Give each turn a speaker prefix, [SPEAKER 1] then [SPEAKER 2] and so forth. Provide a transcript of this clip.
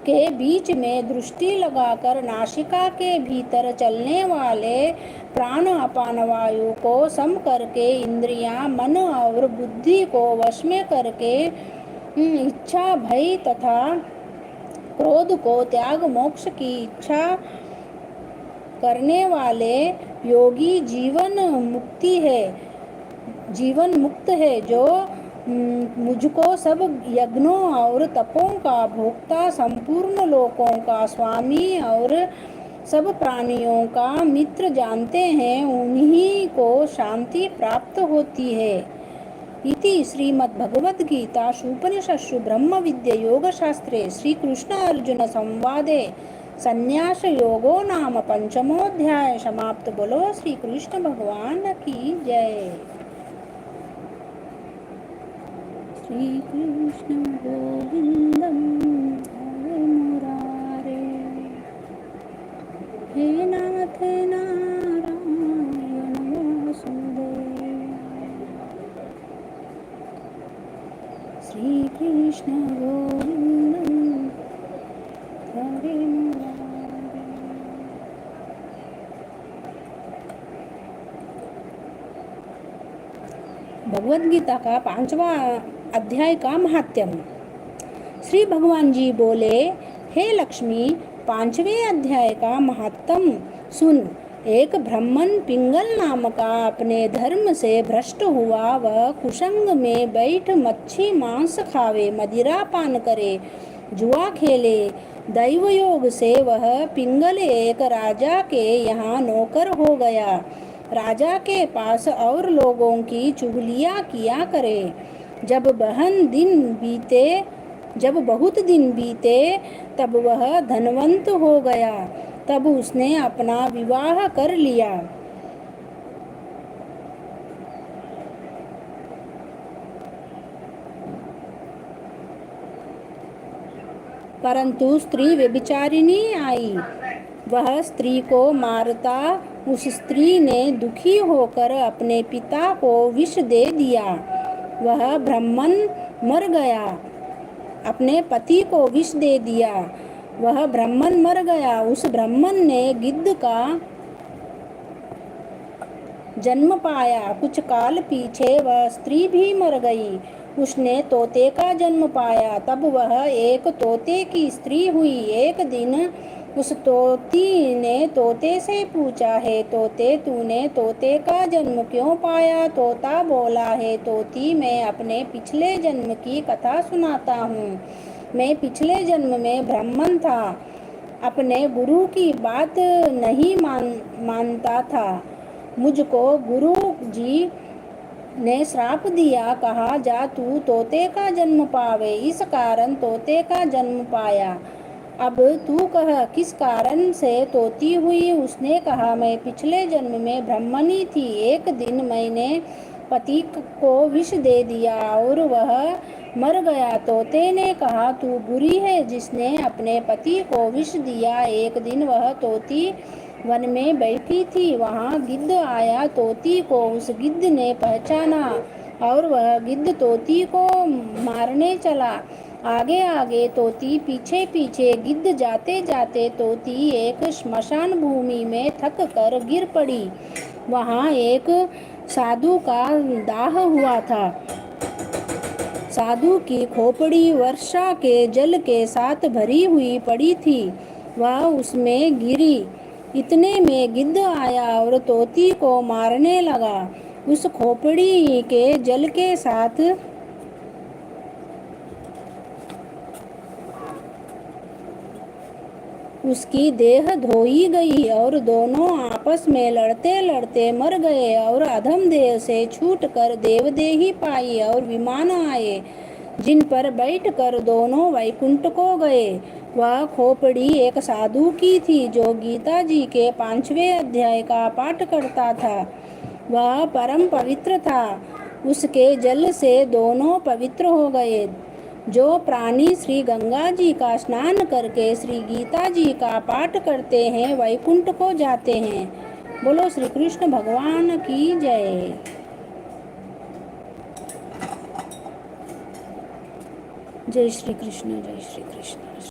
[SPEAKER 1] के बीच में दृष्टि लगाकर नासिका के भीतर चलने वाले प्राण अपान वायु को सम करके इंद्रियां, मन और बुद्धि को वश में करके इच्छा, भय तथा क्रोध को त्याग मोक्ष की इच्छा करने वाले योगी जीवन मुक्त है, जो मुझको सब यज्ञों और तपों का भोक्ता, संपूर्ण लोकों का स्वामी और सब प्राणियों का मित्र जानते हैं, उन्हीं को शांति प्राप्त होती है। इति श्रीमद्भगवद्गीतासु उपनिषत्सु ब्रह्मविद्या योगशास्त्रे श्रीकृष्ण अर्जुन संवादे संन्यास योगो नाम पंचमोऽध्याय समाप्त। बोलो श्री कृष्ण भगवान की जय। श्री कृष्ण गोविंदम हरे मुरारे, हे नाथ नारायण वासुदेव। श्री कृष्ण गोविंदम हरे मुरारे। भगवद गीता का 5वां अध्याय का महात्म्य। श्री भगवान जी बोले, हे लक्ष्मी, 5वें अध्याय का महात्म्य सुन। एक ब्राह्मण पिंगल नाम का अपने धर्म से भ्रष्ट हुआ। वह कुसंग में बैठ मच्छी मांस खावे, मदिरा पान करे, जुआ खेले। दैवयोग से वह पिंगल एक राजा के यहाँ नौकर हो गया। राजा के पास और लोगों की चुगलियाँ किया करे। जब बहुत दिन बीते तब वह धनवंत हो गया। तब उसने अपना विवाह कर लिया। परंतु स्त्री व्यभिचारिणी आई। वह स्त्री को मारता। उस स्त्री ने दुखी होकर अपने पिता को विष दे दिया। वह ब्राह्मण मर गया। अपने पति को विष दे दिया। वह ब्राह्मण मर गया। उस ब्राह्मण ने गिद्ध का जन्म पाया। कुछ काल पीछे वह स्त्री भी मर गई। उसने तोते का जन्म पाया। तब वह एक तोते की स्त्री हुई। एक दिन उस तोती ने तोते से पूछा, हे तोते, तूने तोते का जन्म क्यों पाया? तोता बोला, हे तोती, मैं अपने पिछले जन्म की कथा सुनाता हूँ। मैं पिछले जन्म में ब्राह्मण था। अपने गुरु की बात नहीं मानता था। मुझको गुरु जी ने श्राप दिया। कहा, जा तू तोते का जन्म पावे। इस कारण तोते का जन्म पाया। अब तू कह, किस कारण से तोती हुई? उसने कहा, मैं पिछले जन्म में ब्राह्मणी थी। एक दिन मैंने पति को विष दे दिया और वह मर गया। तोते ने कहा, तू बुरी है जिसने अपने पति को विष दिया। एक दिन वह तोती वन में बैठी थी। वहाँ गिद्ध आया। तोती को उस गिद्ध ने पहचाना और वह गिद्ध तोती को मारने चला। आगे आगे तोती, पीछे पीछे गिद्ध। जाते जाते तोती एक श्मशान भूमि में थक कर गिर पड़ी। वहाँ एक साधु का दाह हुआ था। साधु की खोपड़ी वर्षा के जल के साथ भरी हुई पड़ी थी। वह उसमें गिरी। इतने में गिद्ध आया और तोती को मारने लगा। उस खोपड़ी के जल के साथ उसकी देह धोई गई और दोनों आपस में लड़ते लड़ते मर गए और अधम देह से छूटकर देवदेही पाई और विमान आए, जिन पर बैठकर दोनों वैकुंठ को गए। वह खोपड़ी एक साधु की थी जो गीता जी के 5वें अध्याय का पाठ करता था। वह परम पवित्र था। उसके जल से दोनों पवित्र हो गए। जो प्राणी श्री गंगा जी का स्नान करके श्री गीता जी का पाठ करते हैं, वैकुंठ को जाते हैं। बोलो श्री कृष्ण भगवान की जय। जय श्री कृष्ण, जय श्री कृष्ण।